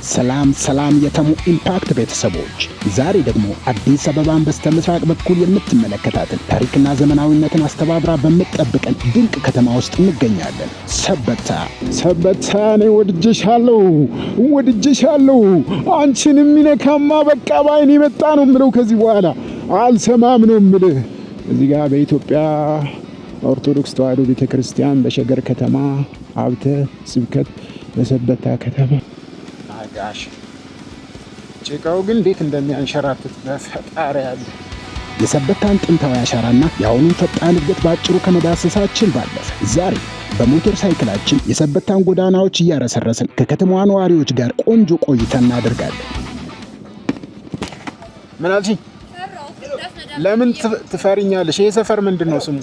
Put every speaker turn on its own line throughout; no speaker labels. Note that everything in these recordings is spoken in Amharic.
ሰላም የተሙ ኢምፓክት ቤተሰቦች፣ ዛሬ ደግሞ አዲስ አበባን በስተምስራቅ በኩል የምትመለከታትን ታሪክና ዘመናዊነትን አስተባብራ በምትጠብቀን ድንቅ ከተማ ውስጥ እንገኛለን። ሰበታ እኔ ወድጄሻለሁ። አንቺን የሚነካማ በቃ ባይን የመጣ ነው የምለው። ከዚህ በኋላ አልሰማም ነው የምልህ። እዚህ ጋር በኢትዮጵያ ኦርቶዶክስ ተዋሕዶ ቤተክርስቲያን በሸገር ከተማ ሀብተ ስብከት በሰበታ ከተማ ጋሽ ጭቃው ግን እንዴት እንደሚያንሸራትት በፈጣሪ ያለ። የሰበታን ጥንታዊ አሻራና የአሁኑን ፈጣን እድገት ባጭሩ ከመዳሰሳችን ባለፈ ዛሬ በሞተር ሳይክላችን የሰበታን ጎዳናዎች እያረሰረስን ከከተማዋ ነዋሪዎች ጋር ቆንጆ ቆይታ እናደርጋለን። ምን አልሽኝ? ለምን ትፈሪኛለሽ? ይሄ ሰፈር ምንድን ነው ስሙ?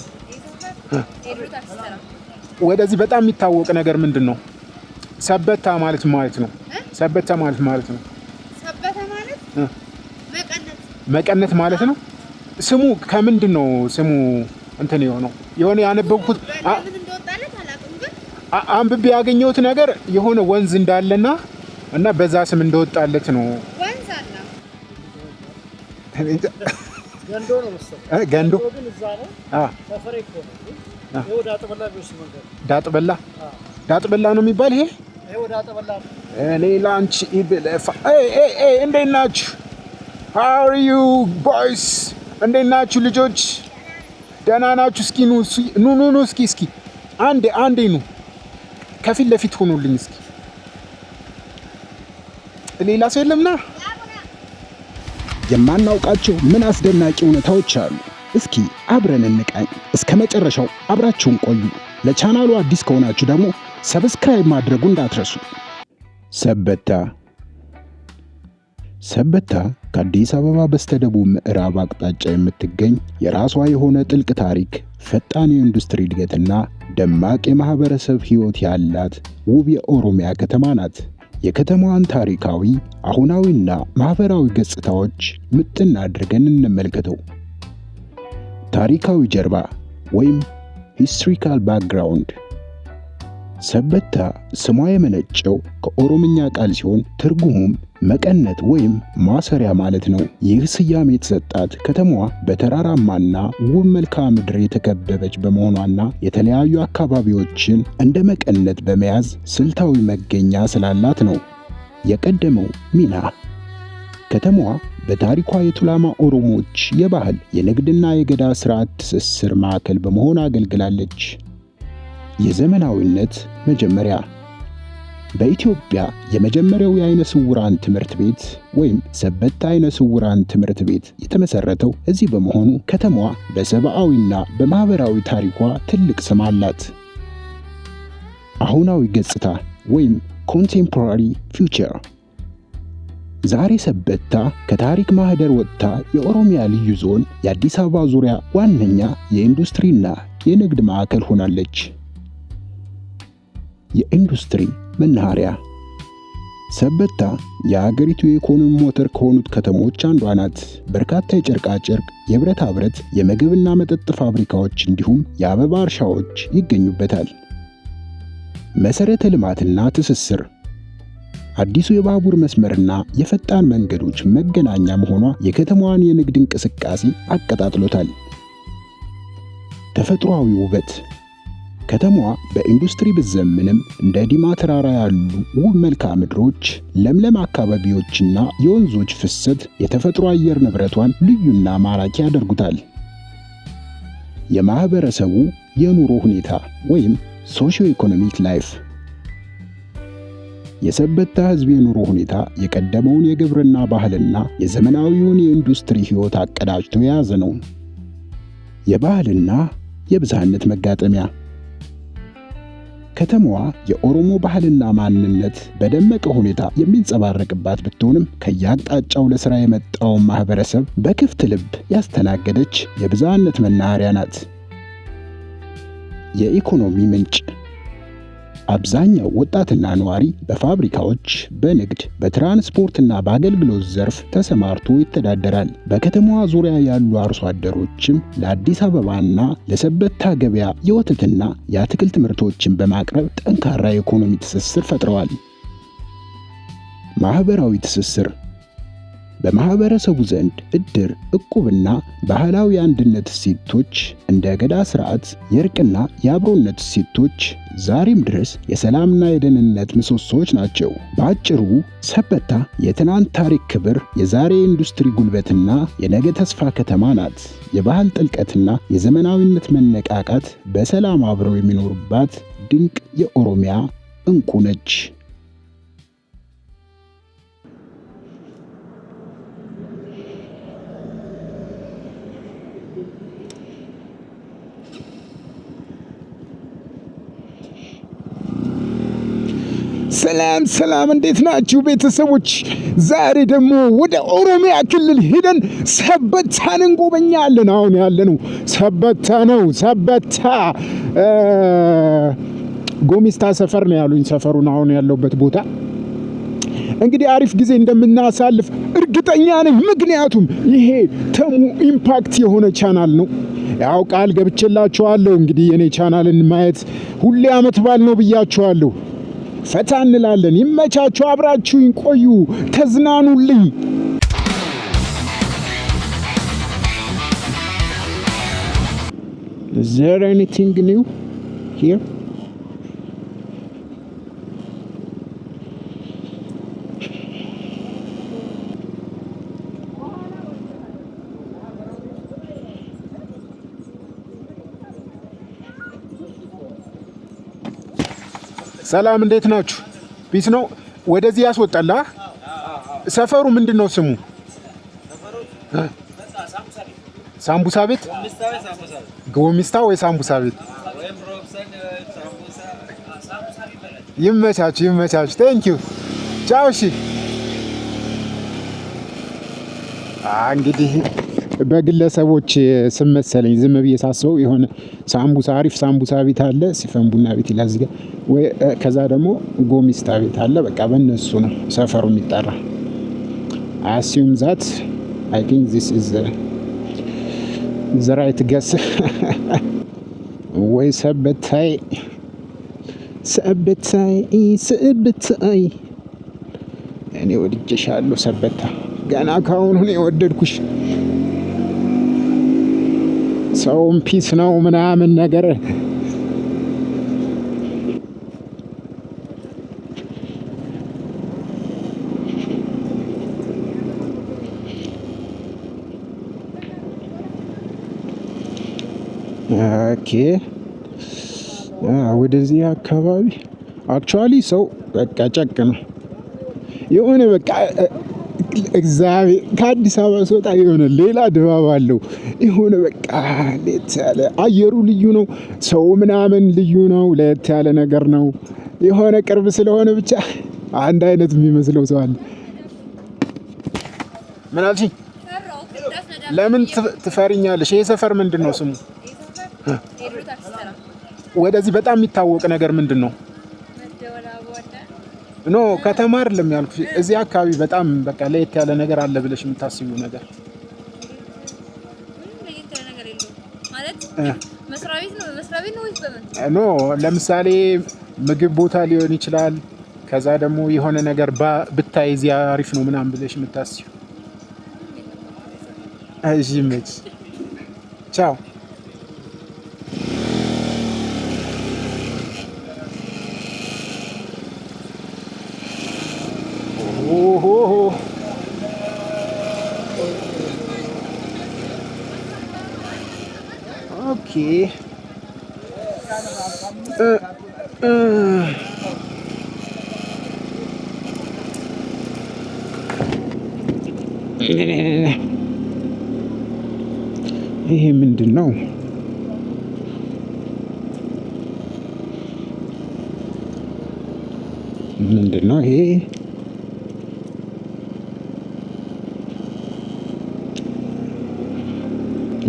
ወደዚህ በጣም የሚታወቅ ነገር ምንድን ነው? ሰበታ ማለት ነው። ሰበታ ማለት ነው።
ሰበታ ማለት
መቀነት ማለት ነው። ስሙ ከምንድን ነው ስሙ እንትን የሆነ ያነበብኩት አንብቤ ያገኘሁት ነገር የሆነ ወንዝ እንዳለና እና በዛ ስም እንደወጣለት ነው።
ወንዝ አለ
ገንዶ ነው መሰለኝ።
ገንዶ
ግን እዛ ነው። ሰፈሬ እኮ ነው። ወደ አጥበላ ቢወስድ መንገድ ዳጥበላ ነው የሚባል ይሄ ወደ አጥበላ ነው።
እኔ ላንቺ ኢብለፋ እንዴት ናችሁ? How are you boys? እንዴት ናችሁ ልጆች? ደህና ናችሁ? እስኪ ኑ እስኪ አንዴ ኑ ከፊት ለፊት ሆኑልኝ እስኪ። ሌላ ሰው የለምና የማናውቃቸው ምን አስደናቂ እውነታዎች አሉ። እስኪ አብረን እንቃኝ። እስከ መጨረሻው አብራችሁን ቆዩ። ለቻናሉ አዲስ ከሆናችሁ ደግሞ ሰብስክራይብ ማድረጉ እንዳትረሱ። ሰበታ ከአዲስ አበባ በስተደቡብ ምዕራብ አቅጣጫ የምትገኝ የራሷ የሆነ ጥልቅ ታሪክ፣ ፈጣን የኢንዱስትሪ እድገትና ደማቅ የማህበረሰብ ሕይወት ያላት ውብ የኦሮሚያ ከተማ ናት። የከተማዋን ታሪካዊ፣ አሁናዊና ማህበራዊ ገጽታዎች ምጥን አድርገን እንመልከተው። ታሪካዊ ጀርባ ወይም ሂስቶሪካል ባክግራውንድ። ሰበታ ስሟ የመነጨው ከኦሮምኛ ቃል ሲሆን ትርጉሙም መቀነት ወይም ማሰሪያ ማለት ነው። ይህ ስያሜ የተሰጣት ከተማዋ በተራራማና ውብ መልክዓ ምድር የተከበበች በመሆኗና የተለያዩ አካባቢዎችን እንደ መቀነት በመያዝ ስልታዊ መገኛ ስላላት ነው። የቀደመው ሚና ከተማዋ በታሪኳ የቱላማ ኦሮሞዎች የባህል የንግድና የገዳ ስርዓት ትስስር ማዕከል በመሆን አገልግላለች። የዘመናዊነት መጀመሪያ በኢትዮጵያ የመጀመሪያው የዓይነ ስውራን ትምህርት ቤት ወይም ሰበታ ዓይነ ስውራን ትምህርት ቤት የተመሰረተው እዚህ በመሆኑ ከተማዋ በሰብአዊና በማህበራዊ ታሪኳ ትልቅ ስም አላት። አሁናዊ ገጽታ ወይም ኮንቴምፖራሪ ፊውቸር። ዛሬ ሰበታ ከታሪክ ማህደር ወጥታ የኦሮሚያ ልዩ ዞን የአዲስ አበባ ዙሪያ ዋነኛ የኢንዱስትሪና የንግድ ማዕከል ሆናለች። የኢንዱስትሪ መናኸሪያ። ሰበታ የአገሪቱ የኢኮኖሚ ሞተር ከሆኑት ከተሞች አንዷ ናት። በርካታ የጨርቃጨርቅ፣ የብረታ ብረት፣ የምግብና መጠጥ ፋብሪካዎች እንዲሁም የአበባ እርሻዎች ይገኙበታል። መሰረተ ልማትና ትስስር። አዲሱ የባቡር መስመርና የፈጣን መንገዶች መገናኛ መሆኗ የከተማዋን የንግድ እንቅስቃሴ አቀጣጥሎታል። ተፈጥሯዊ ውበት። ከተማዋ በኢንዱስትሪ ብትዘምንም እንደ ዲማ ተራራ ያሉ ውብ መልክዓ ምድሮች፣ ለምለም አካባቢዎችና የወንዞች ፍሰት የተፈጥሮ አየር ንብረቷን ልዩና ማራኪ ያደርጉታል። የማህበረሰቡ የኑሮ ሁኔታ ወይም ሶሺዮ ኢኮኖሚክ ላይፍ። የሰበታ ሕዝብ የኑሮ ሁኔታ የቀደመውን የግብርና ባህልና የዘመናዊውን የኢንዱስትሪ ሕይወት አቀዳጅቶ የያዘ ነው። የባህልና የብዝሃነት መጋጠሚያ። ከተማዋ የኦሮሞ ባህልና ማንነት በደመቀ ሁኔታ የሚንጸባረቅባት ብትሆንም ከየአቅጣጫው ለሥራ የመጣውን ማህበረሰብ በክፍት ልብ ያስተናገደች የብዝሃነት መናኸሪያ ናት። የኢኮኖሚ ምንጭ። አብዛኛው ወጣትና ነዋሪ በፋብሪካዎች፣ በንግድ፣ በትራንስፖርትና በአገልግሎት ዘርፍ ተሰማርቶ ይተዳደራል። በከተማዋ ዙሪያ ያሉ አርሶ አደሮችም ለአዲስ አበባና ለሰበታ ገበያ የወተትና የአትክልት ምርቶችን በማቅረብ ጠንካራ የኢኮኖሚ ትስስር ፈጥረዋል። ማህበራዊ ትስስር በማህበረሰቡ ዘንድ እድር፣ እቁብና ባህላዊ አንድነት እሴቶች እንደ ገዳ ስርዓት፣ የእርቅና የአብሮነት እሴቶች ዛሬም ድረስ የሰላምና የደህንነት ምሰሶዎች ናቸው። በአጭሩ ሰበታ የትናንት ታሪክ ክብር፣ የዛሬ ኢንዱስትሪ ጉልበትና የነገ ተስፋ ከተማ ናት። የባህል ጥልቀትና የዘመናዊነት መነቃቃት በሰላም አብረው የሚኖሩባት ድንቅ የኦሮሚያ እንቁ ነች። ሰላም እንዴት ናችሁ ቤተሰቦች? ዛሬ ደግሞ ወደ ኦሮሚያ ክልል ሄደን ሰበታን እንጎበኛለን። አሁን ያለነው ሰበታ ነው። ሰበታ ጎሚስታ ሰፈር ነው ያሉኝ ሰፈሩን አሁን ያለውበት ቦታ። እንግዲህ አሪፍ ጊዜ እንደምናሳልፍ እርግጠኛ ነኝ። ምክንያቱም ይሄ ተሙ ኢምፓክት የሆነ ቻናል ነው። ያው ቃል ገብቼላችኋለሁ። እንግዲህ የኔ ቻናልን ማየት ሁሌ አመት ባል ነው ብያችኋለሁ። ፈታ እንላለን። ይመቻችሁ፣ አብራችሁኝ ቆዩ፣ ተዝናኑልኝ። Is there anything new here?
ሰላም እንዴት ናችሁ? ፒስ ነው። ወደዚህ ያስወጣላ። ሰፈሩ ምንድነው ስሙ? ሳምቡሳ ቤት፣ ጎሚስታ ወይ ሳምቡሳ ቤት? ይመቻችሁ። ቴንክ ዩ ቻው። እሺ እንግዲህ በግለሰቦች ስም መሰለኝ ዝም ብዬ ሳስበው የሆነ ሳምቡሳ አሪፍ ሳምቡሳ ቤት አለ፣ ሲፈን ቡና ቤት ይላል እዚህ ጋር፣ ወይ ከዛ ደግሞ ጎሚስታ ቤት አለ። በቃ በእነሱ ነው ሰፈሩ የሚጠራ። I assume that I think this is the right guess። ወይ ሰበታይ እኔ ወድጄሻለሁ ሰበታ፣ ገና ካሁኑ ነው የወደድኩሽ። ሰውም ፒስ ነው ምናምን ነገር። ኦኬ ወደዚህ አካባቢ አክቹአሊ ሰው በቃ ጨቅ ነው የሆነ በቃ እግዚአብሔር ከአዲስ አበባ ስወጣ የሆነ ሌላ ድባብ አለው። የሆነ በቃ ለየት ያለ አየሩ ልዩ ነው። ሰው ምናምን ልዩ ነው። ለየት ያለ ነገር ነው። የሆነ ቅርብ ስለሆነ ብቻ አንድ አይነት የሚመስለው ሰው አለ። ምን አልሽኝ? ለምን ትፈሪኛለሽ? ይሄ ሰፈር ምንድን ነው ስሙ? ወደዚህ በጣም የሚታወቅ ነገር ምንድን ነው? ኖ ከተማ አይደለም ያልኩሽ። እዚህ አካባቢ በጣም በቃ ለየት ያለ ነገር አለ ብለሽ የምታስቢው ነገር? ኖ ለምሳሌ ምግብ ቦታ ሊሆን ይችላል። ከዛ ደግሞ የሆነ ነገር ብታይ እዚህ አሪፍ ነው ምናምን ብለሽ የምታስቢው? እሺ መች ቻው። ኦኬ ይሄ ምንድን ነው? ምንድን ነው ይሄ?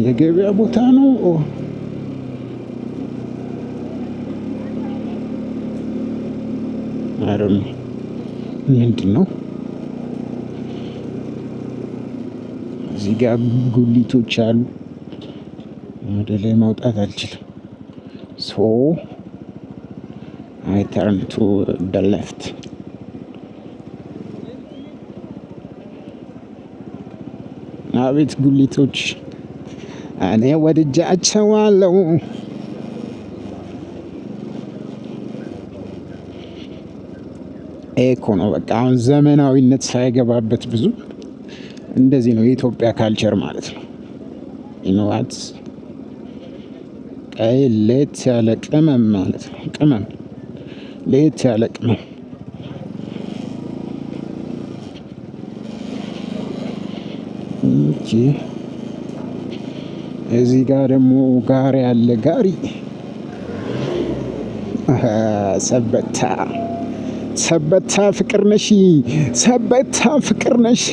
የገበያ ቦታ ነው። አይደል? ምንድን ነው? እዚህ ጋር ጉሊቶች አሉ። ወደ ላይ ማውጣት አልችልም። ሶ I turn to the left። አቤት ጉሊቶች እኔ ወድጃቸዋለሁ። እኮ ነው በቃ አሁን ዘመናዊነት ሳይገባበት ብዙ እንደዚህ ነው የኢትዮጵያ ካልቸር ማለት ነው። ኢኖዋት ቀይ ሌት ያለ ቅመም ማለት ነው። ቅመም ሌት ያለ ቅመም እንጂ እዚህ ጋር ደግሞ ጋሪ ያለ ጋሪ ሰበታ ሰበታ ፍቅር ነሽ፣ ሰበታ ፍቅር ነሽ።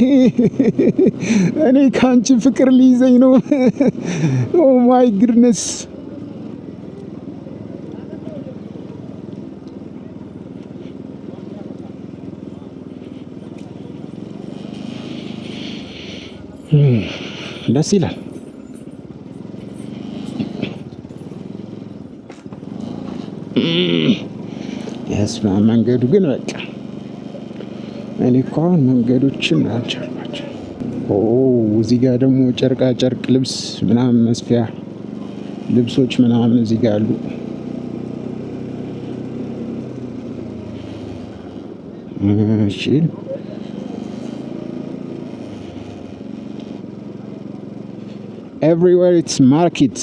እኔ ካንቺ ፍቅር ሊይዘኝ ነው። ኦ ማይ ጉድነስ። ደስ ይላል። የስማ መንገዱ ግን በቃ እኔ እኮ አሁን መንገዶችን አልቻልኳቸው። እዚህ ጋር ደግሞ ጨርቃ ጨርቅ ልብስ ምናምን መስፊያ ልብሶች ምናምን እዚህ ጋር አሉ። እሺ everywhere it's market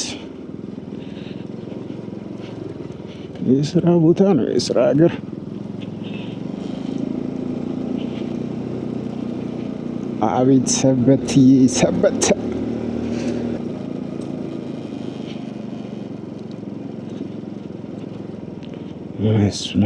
የስራ ቦታ ነው፣ የስራ ሀገር። አቤት ሰበትዬ ሰበታ መስማ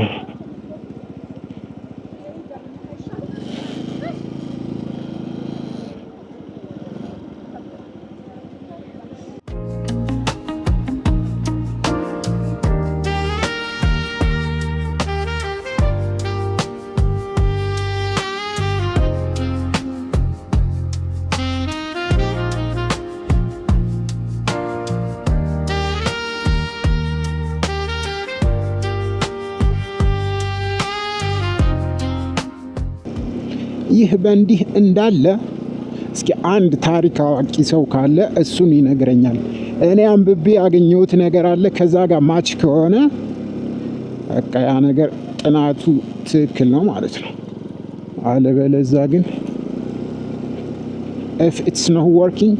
ይህ በእንዲህ እንዳለ እስኪ አንድ ታሪክ አዋቂ ሰው ካለ እሱን ይነግረኛል። እኔ አንብቤ ያገኘሁት ነገር አለ። ከዛ ጋር ማች ከሆነ በቃ ያ ነገር ጥናቱ ትክክል ነው ማለት ነው። አለበለዛ ግን if it's not working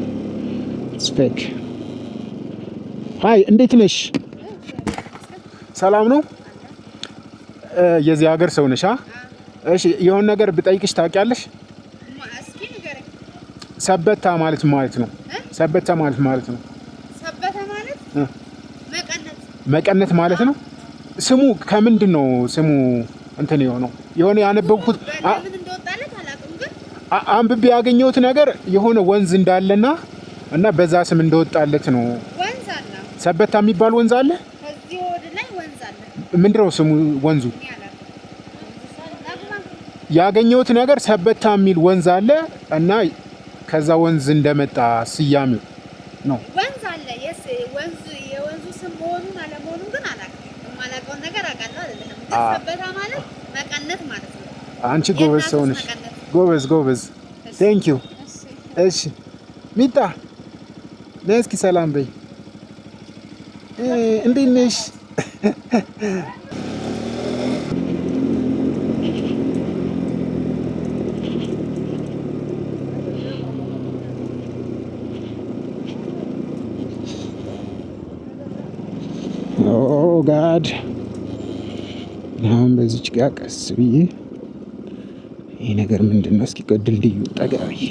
it's fake። ሃይ እንዴት ነሽ? ሰላም ነው? የዚህ ሀገር ሰው ነሽ? እሺ የሆነ ነገር ብጠይቅሽ ታውቂያለሽ?
እስኪ ንገረኝ።
ሰበታ ማለት ነው። ሰበታ ማለት ነው።
ሰበታ ማለት መቀነት
መቀነት ማለት ነው። ስሙ ከምንድን ነው ስሙ እንትን የሆነው? የሆነ ያነበብኩት
ምን እንደወጣለት አላውቅም፣ ግን
አንብቤ ያገኘሁት ነገር የሆነ ወንዝ እንዳለና እና በዛ ስም እንደወጣለት ነው።
ወንዝ አለ፣
ሰበታ የሚባል ወንዝ አለ።
ከዚህ ወደ ላይ ወንዝ አለ።
ምንድን ነው ስሙ ወንዙ? ያገኘሁት ነገር ሰበታ የሚል ወንዝ አለ እና ከዛ ወንዝ እንደመጣ ስያሜው ነው።
ወንዝ አለ። የወንዙ ስም መሆኑን አለመሆኑን ግን አላውቅም። የማላውቀውን ነገር አውቃለሁ አይደለም። ሰበታ ማለት መቀነት ማለት ነው።
አንቺ ጎበዝ ሰው ነሽ። ጎበዝ። ቴንክ ዩ። እሺ ሚጣ ነይ እስኪ ሰላም በይ። እንዴት ነሽ? ኦ ጋድ። አሁን በዚች ጋር ቀስ ብዬ ይሄ ነገር ምንድን ነው? እስኪ ድልድዩ ጠጋ ብዬ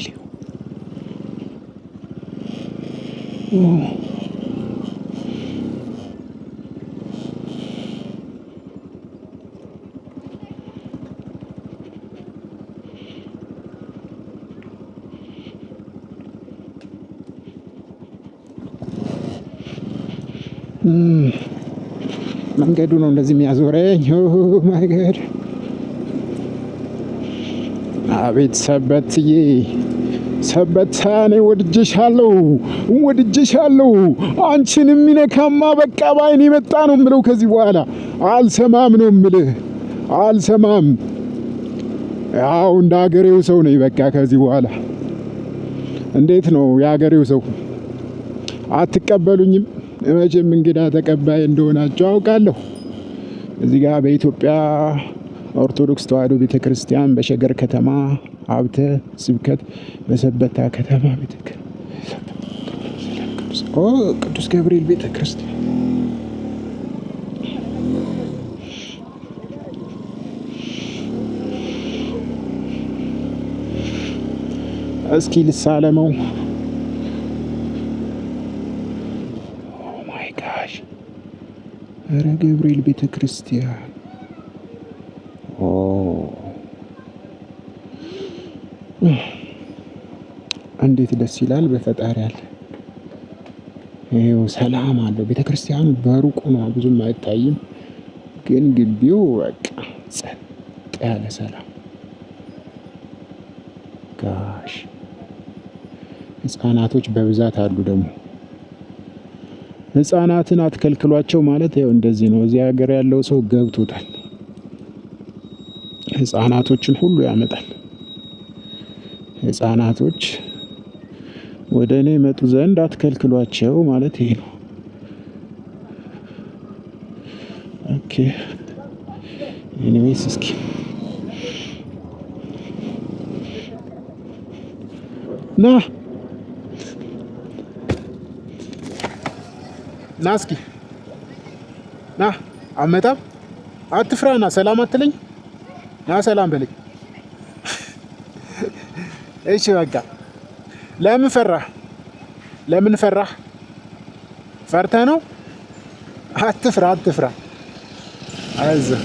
መንገዱ ነው እንደዚህ የሚያዞረኝ። ማይ ጋድ። አቤት ሰበትዬ ሰበታ፣ እኔ ወድጄሻለሁ። አንቺን የሚነካማ በቃ ባይን የመጣ ነው የምለው። ከዚህ በኋላ አልሰማም ነው የምልህ፣ አልሰማም። ያው እንደ ሀገሬው ሰው ነኝ በቃ ከዚህ በኋላ እንዴት ነው የሀገሬው ሰው? አትቀበሉኝም? መቼም እንግዳ ተቀባይ እንደሆናቸው አውቃለሁ። እዚህ ጋር በኢትዮጵያ ኦርቶዶክስ ተዋሕዶ ቤተክርስቲያን በሸገር ከተማ ሀብተ ስብከት በሰበታ ከተማ ቅዱስ ገብርኤል ቤተክርስቲያን እስኪ ልሳለመው። ኦ ማይ ጋሽ! ኧረ ገብርኤል ቤተክርስቲያን እንዴት ደስ ይላል! በፈጣሪ ያለ ይኸው ሰላም አለው። ቤተክርስቲያኑ በሩቁ ነው፣ ብዙም አይታይም፣ ግን ግቢው በቃ ጸጥ ያለ ሰላም። ጋሽ ህፃናቶች በብዛት አሉ። ደግሞ ህፃናትን አትከልክሏቸው ማለት ያው እንደዚህ ነው። እዚህ ሀገር ያለው ሰው ገብቶታል። ህፃናቶችን ሁሉ ያመጣል። ህፃናቶች ወደ እኔ መጡ ዘንድ አትከልክሏቸው ማለት ይሄ ነው። ኦኬ ኤኒዌይስ እስኪ ና እስኪ ና። አመጣም አትፍራ። ና ሰላም አትለኝ? ና ሰላም በለኝ። እሺ በቃ ለምን ፈራህ? ለምን ፈራህ? ፈርተህ ነው? አትፍራ አትፍራ። አይዞህ።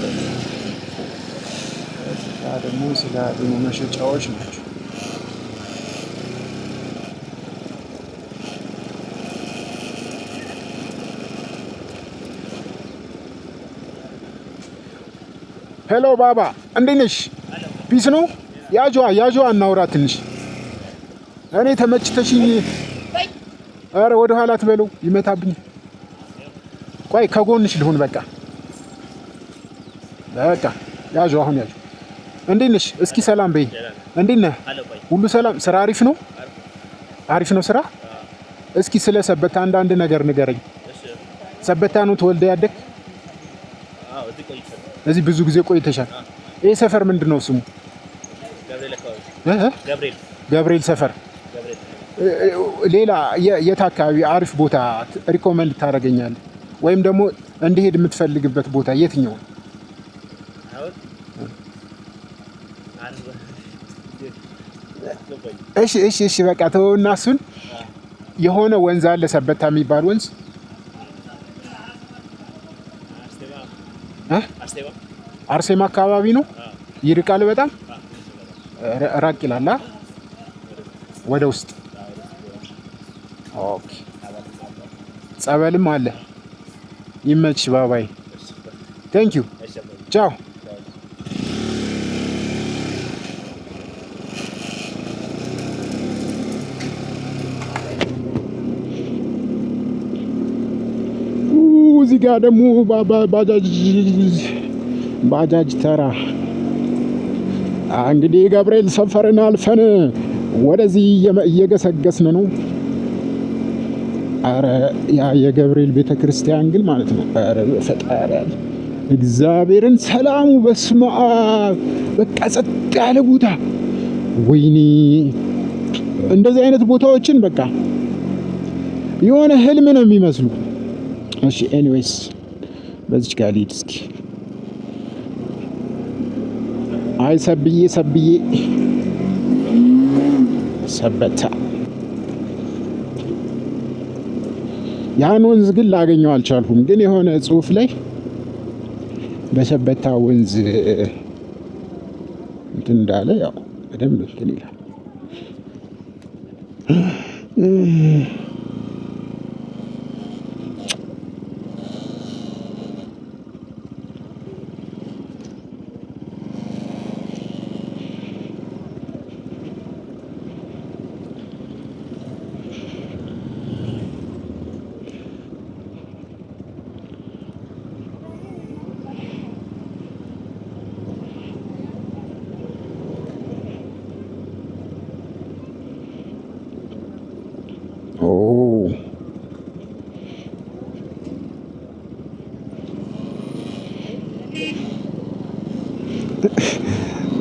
ደግሞ ስለ አድኖ መሸጫዎች ናቸው። ሄሎ ባባ፣ እንዴት ነሽ? ፒስ ነው? ያጇ እናውራ ትንሽ። እኔ ተመችተሽኝ። ኧረ ወደ ኋላ ትበለው ይመታብኝ። ቆይ ከጎንሽ ልሁን። በቃ ያዡ፣ አሁን ያዡ። እንዴት ነሽ? እስኪ ሰላም በይ። እንዴት ነህ? ሁሉ ሰላም? ስራ አሪፍ ነው? አሪፍ ነው ስራ። እስኪ ስለ ሰበታ አንዳንድ ነገር ንገረኝ። ሰበታ ነው ተወልደ ያደግ? እዚህ ብዙ ጊዜ ቆይተሻል። ይሄ ሰፈር ምንድን ነው ስሙ? ገብርኤል ሰፈር። ሌላ የት አካባቢ አሪፍ ቦታ ሪኮመንድ ታደርገኛለህ? ወይም ደግሞ እንዲሄድ የምትፈልግበት ቦታ የትኛው? እሺ በቃ ተወውና እሱን። የሆነ ወንዝ አለ ሰበታ የሚባል ወንዝ። አርሴማ አካባቢ ነው። ይርቃል በጣም ራቅ ይላል ወደ ውስጥ። ኦኬ ጸበልም አለ። ይመች ባባይ። ቴንክ ዩ ቻው። እዚህ ጋር ደግሞ ባጃጅ ተራ። እንግዲህ ገብርኤል ሰፈርን አልፈን ወደዚህ እየገሰገስን ነው። አረ ያ የገብርኤል ቤተክርስቲያን ግን ማለት ነው። አረ ፈጣሪ ያለ እግዚአብሔርን ሰላሙ በስመ አብ። በቃ ጸጥ ያለ ቦታ። ወይኔ እንደዚህ አይነት ቦታዎችን በቃ የሆነ ህልም ነው የሚመስሉ። እሺ ኤኒዌይስ በዚች ጋር ልሂድ እስኪ። አይ ሰብዬ ሰበታ። ያን ወንዝ ግን ላገኘው አልቻልኩም። ግን የሆነ ጽሑፍ ላይ በሰበታ ወንዝ እንትን እንዳለ ያው በደንብ እንትን ይላል።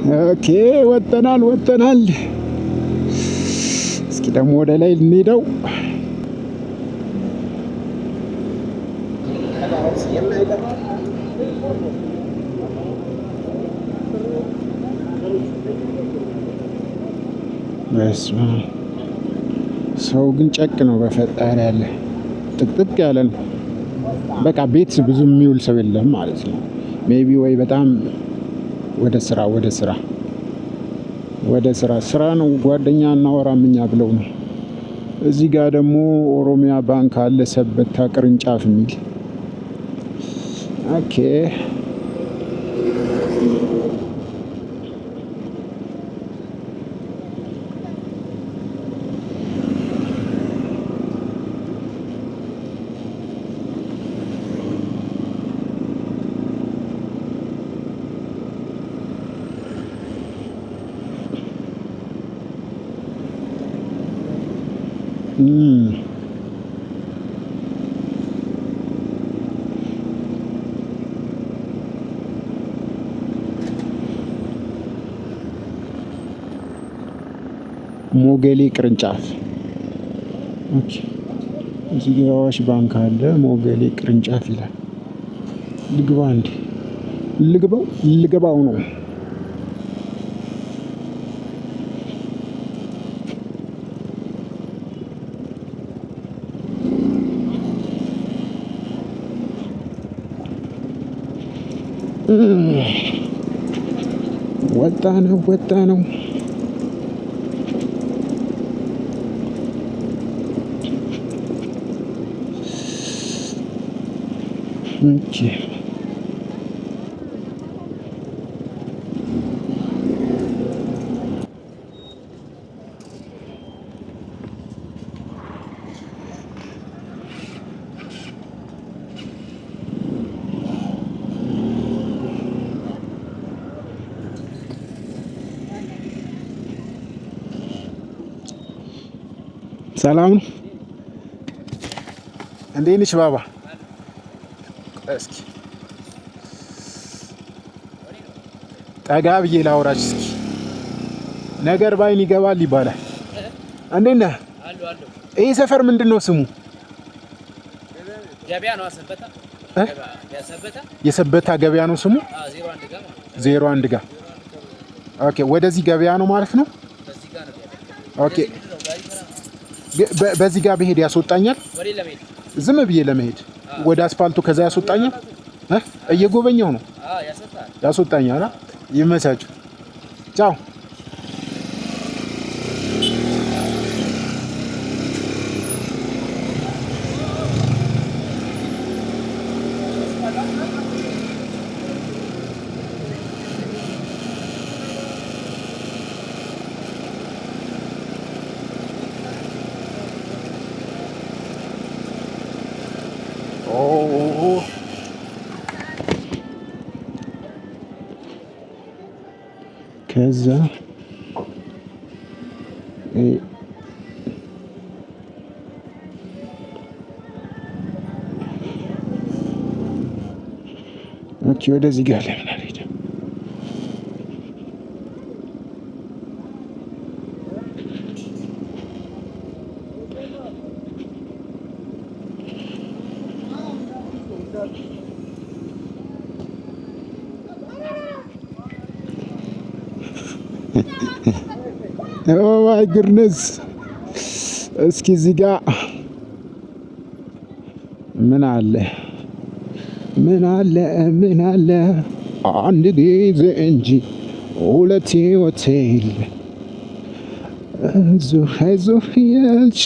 ኦኬ ወጠናል። እስኪ ደግሞ ወደ ላይ እንሄደው። በስመ አብ ሰው ግን ጨቅ ነው በፈጣሪ ያለ ጥቅጥቅ ያለ ነው። በቃ ቤት ብዙ የሚውል ሰው የለም ማለት ነው። ሜቢ ወይ በጣም ወደ ስራ ነው ጓደኛ እናወራም እኛ ብለው ነው። እዚህ ጋር ደግሞ ኦሮሚያ ባንክ አለ ሰበታ ቅርንጫፍ የሚል ኦኬ። ሞገሌ ቅርንጫፍ ኦኬ። እዚህ ጋር አዋሽ ባንክ አለ ሞገሌ ቅርንጫፍ ይላል። ልግባ እንዴ? ልገባው ነው። ወጣ ነው። ኦኬ ሰላም ነው። እንዴት ነሽ ባባ? እስኪ ጠጋ ብዬ ላውራች እስኪ። ነገር ባይን ይገባል ይባላል። እንዴት ነህ? ይሄ ሰፈር ምንድን ነው ስሙ?
ገበያ ነው።
የሰበታ ገበያ ነው ስሙ። 01 ጋር ኦኬ። ወደዚህ ገበያ ነው ማለት ነው። ኦኬ በዚህ ጋር ብሄድ ያስወጣኛል? ዝም ብዬ ለመሄድ ወደ አስፋልቱ ከዛ ያስወጣኛል? እየጎበኘው ነው ያስወጣኛል። ይመቻችሁ። ቻው። ከዛ ኦኬ ወደዚህ ጋር ለምን አልሄድም? ኦ ማይ ጉድነስ። እስኪ እዚህ ጋር ምን አለ? አንድ ጊዜ እንጂ ሁለቴ ሆቴል አይዞህ ያልሽ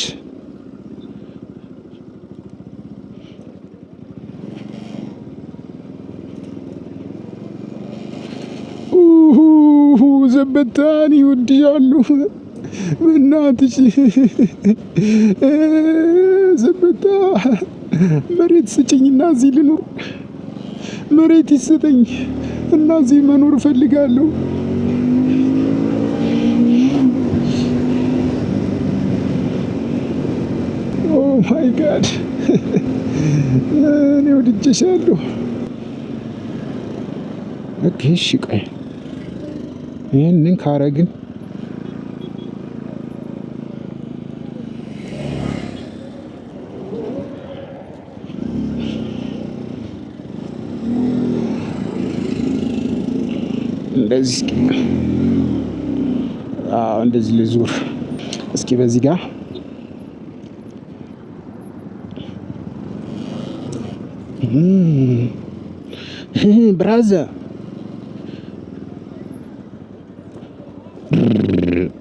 ዘበታን ይወድሻሉ። እናትሽ ዘበታ መሬት ስጭኝና እዚህ ልኑር። መሬት ይሰጠኝ እና እዚህ መኖር እፈልጋለሁ። ኦ ማይ ጋድ እኔ ወድጄሻለሁ። ኦኬ እሺ ቆይ ይህንን ካረግን እንደዚህ እንደዚህ ልዙር እስኪ በዚህ ጋር ብራዘር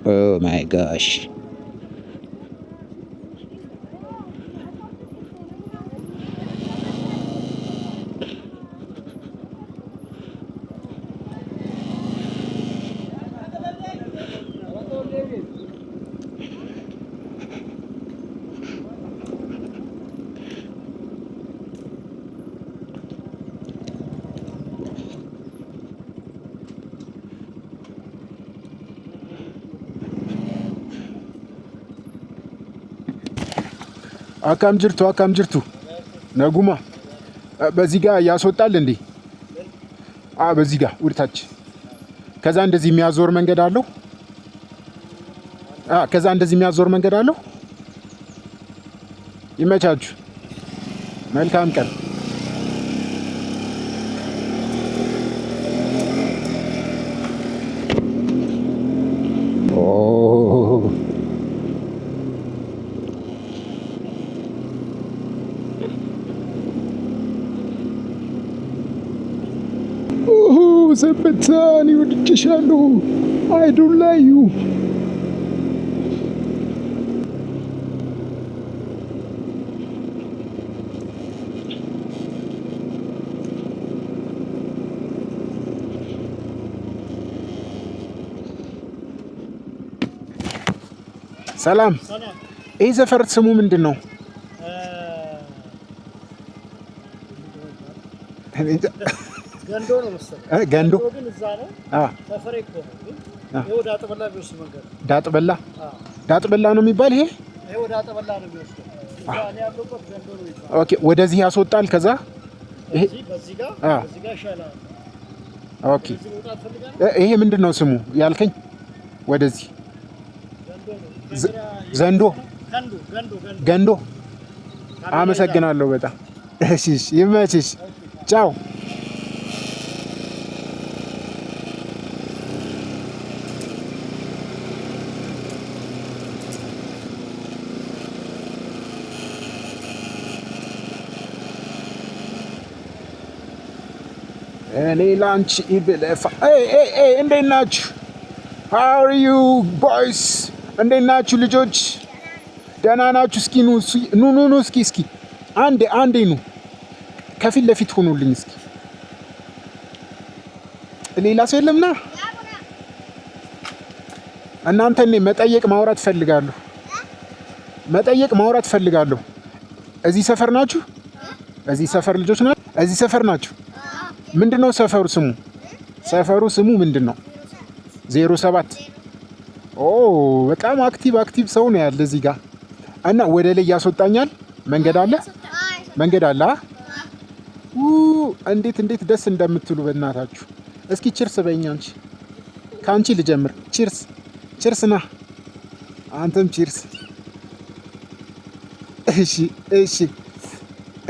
ኦ ማይ ጋሽ አካም ጅርቱ ነጉማ በዚህ ጋር ያስወጣል እንዴ? በዚህ ጋር ወደታች ከዛ እንደዚህ የሚያዞር መንገድ አለው። ከዛ እንደዚህ የሚያዞር መንገድ አለው። ይመቻችሁ። መልካም ቀን። ሰበታ እኔ ወድጄሻለሁ። አይ ዶንት ላይክ ዩ። ሰላም። ይህ ሰፈር ስሙ ምንድን ነው?
ገንዶ ነው መሰለኝ።
ገንዶ
ግን እዛ ነው። ሰፈሬ እኮ ነው። ይሄ ዳጥበላ ቢወስድ መንገድ ዳጥበላ ነው የሚባል። ይሄ ዳጥበላ ነው የሚወስደው። እዛ እኔ ያለሁበት ገንዶ ነው የሚባለው።
ኦኬ፣ ወደዚህ ያስወጣል። ከዛ ይሄ
በዚህ ጋር ይሻላል።
ኦኬ፣ ይሄ ምንድን ነው ስሙ ያልከኝ? ወደዚህ ዘንዶ ገንዶ። አመሰግናለሁ በጣም። እሺ፣ ይመችሽ። ቻው። እኔ ላንቺ ብለፋ። እንዴት ናችሁ? ሃው አር ዩ ቦይስ? እንዴት ናችሁ ልጆች? ደህና ናችሁ? እስኪ ኑ እስኪ አንዴ ኑ፣ ከፊት ለፊት ሆኑልኝ እስኪ። ሌላ ሰው የለምና እናንተ እኔ መጠየቅ ማውራት ፈልጋለሁ። እዚህ ሰፈር ናችሁ? እዚህ ሰፈር ልጆች ናችሁ? እዚህ ሰፈር ናችሁ? ምንድነው ሰፈሩ ስሙ? ሰፈሩ ስሙ ምንድነው? 07 ኦ በጣም አክቲቭ ሰው ነው ያለ እዚህ ጋር እና ወደ ላይ ያስወጣኛል። መንገድ አለ። እንዴት ደስ እንደምትሉ በእናታችሁ። እስኪ ቺርስ በእኛ አንቺ ካንቺ ልጀምር። ቺርስ ና አንተም ቺርስ።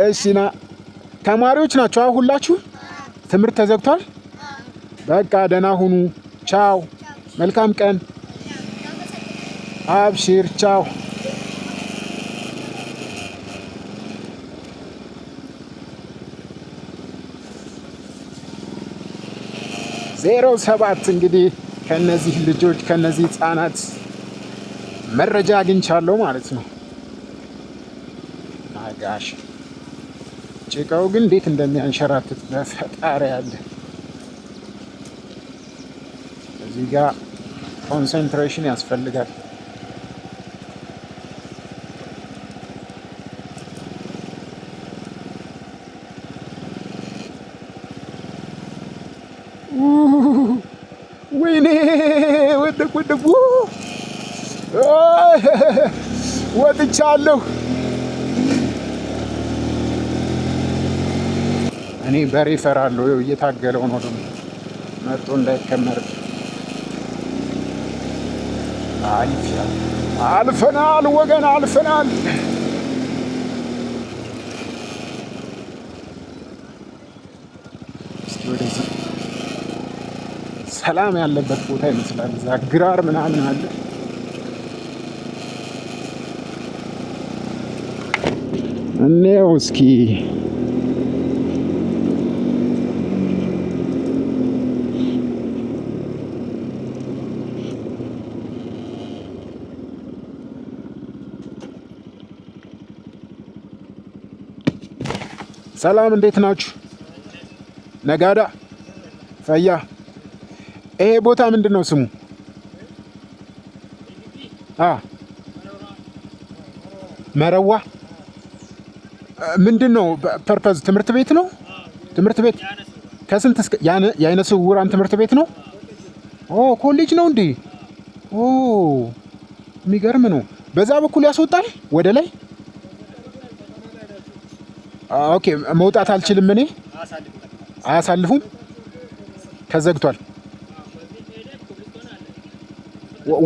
እሺ ና። ተማሪዎች ናቸው ሁላችሁ? ትምህርት ተዘግቷል? በቃ ደህና ሁኑ። ቻው። መልካም ቀን። አብሽር። ቻው። 07 እንግዲህ ከነዚህ ልጆች ከነዚህ ህፃናት መረጃ አግኝቻለሁ ማለት ነው። አጋሽ ጭቃው ግን እንዴት እንደሚያንሸራትት በፈጣሪ ያለ። እዚህ ጋር ኮንሰንትሬሽን ያስፈልጋል። ወይኔ ወደቁ ወጥቻለሁ። እኔ በሬ እፈራለሁ። እየታገለው ነው ደግሞ መጥቶ እንዳይከመር። አልፈናል ወገን አልፈናል። እስኪ ወደዚህ ሰላም ያለበት ቦታ ይመስላል። እዛ ግራር ምናምን አለ። እንየው እስኪ ሰላም እንዴት ናችሁ? ነጋዳ ፈያ። ይሄ ቦታ ምንድን ነው ስሙ? መረዋ ምንድን ነው ፐርፐዝ? ትምህርት ቤት ነው። ትምህርት ቤት ከስንት እስከ የአይነ ስውራን ትምህርት ቤት ነው? ኮሌጅ ነው እንዴ? የሚገርም ነው። በዛ በኩል ያስወጣል ወደ ላይ። ኦኬ መውጣት አልችልም እኔ። አያሳልፉም? ተዘግቷል።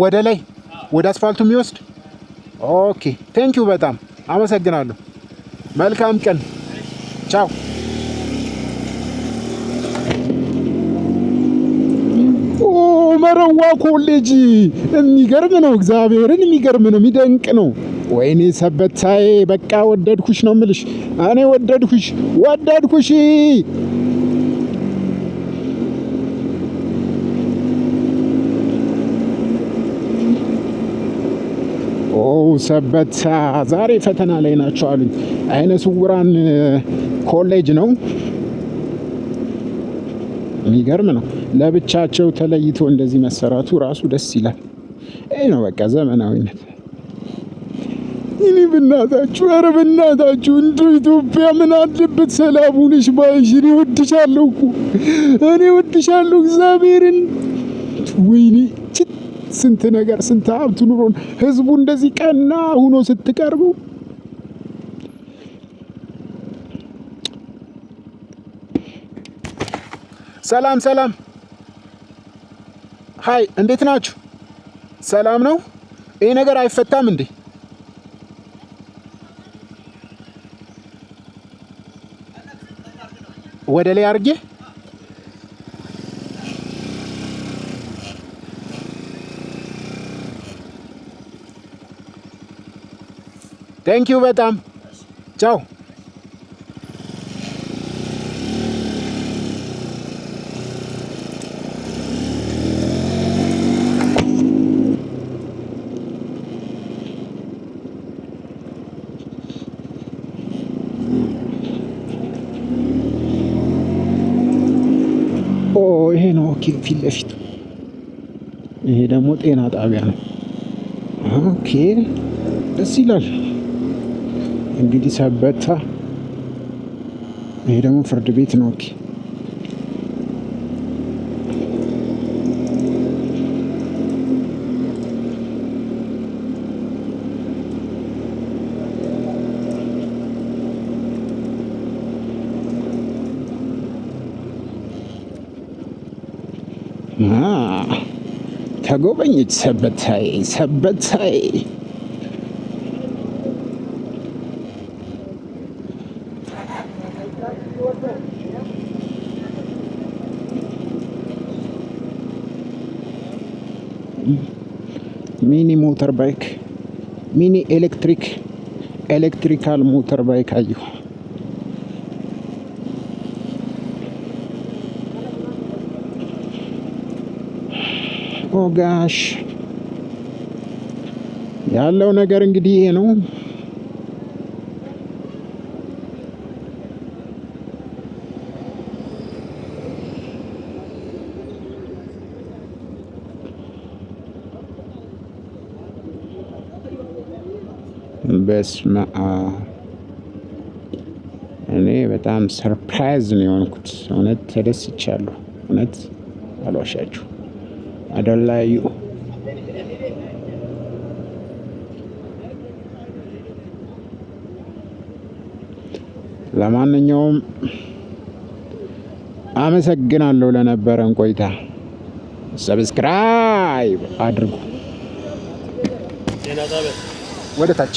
ወደ ላይ ወደ አስፋልቱ የሚወስድ ኦኬ። ቴንኪው በጣም አመሰግናለሁ። መልካም ቀን። ቻው። መረዋ ኮሌጅ የሚገርም ነው። እግዚአብሔርን የሚገርም ነው። የሚደንቅ ነው። ወይኔ ሰበታዬ በቃ ወደድኩሽ ነው የምልሽ። እኔ ወደድኩሽ። ሰበታ ዛሬ ፈተና ላይ ናቸው አሉኝ። አይነ ስውራን ኮሌጅ ነው። የሚገርም ነው። ለብቻቸው ተለይቶ እንደዚህ መሰራቱ ራሱ ደስ ይላል። ይሄ ነው በቃ ዘመናዊነት። እኔ ብናታችሁ፣ ኧረ ብናታችሁ እንደ ኢትዮጵያ ምን አለበት ሰላም ሆነሽ ባይሽ። እኔ እወድሻለሁ እኮ እኔ እወድሻለሁ እግዚአብሔርን። ወይኔ ስንት ነገር ስንት ሀብት ኑሮን ህዝቡ እንደዚህ ቀና ሆኖ ስትቀርቡ ሰላም ሀይ እንዴት ናችሁ? ሰላም ነው። ይሄ ነገር አይፈታም እንዴ? ወደ ላይ አድርጌ ቴንኪው በጣም ቻው። ይሄ ነው ኦኬ። ፊት ለፊት ይሄ ደግሞ ጤና ጣቢያ ነው። ኦኬ ደስ ይላል። እንግዲህ ሰበታ ይሄ ደግሞ ፍርድ ቤት ነው። ኦኬ ተጎበኘች ሰበታዬ። ሚኒ ሞተር ባይክ ሚኒ ኤሌክትሪካል ሞተር ባይክ አየሁ። ኦጋሽ ያለው ነገር እንግዲህ ይሄ ነው። በስመ አብ እኔ በጣም ሰርፕራይዝ ነው የሆንኩት። እውነት ተደስቻለሁ። እውነት አልዋሻችሁ። አደላዩ ለማንኛውም አመሰግናለሁ ለነበረን ቆይታ። ሰብስክራይብ አድርጉ። ወደ ታች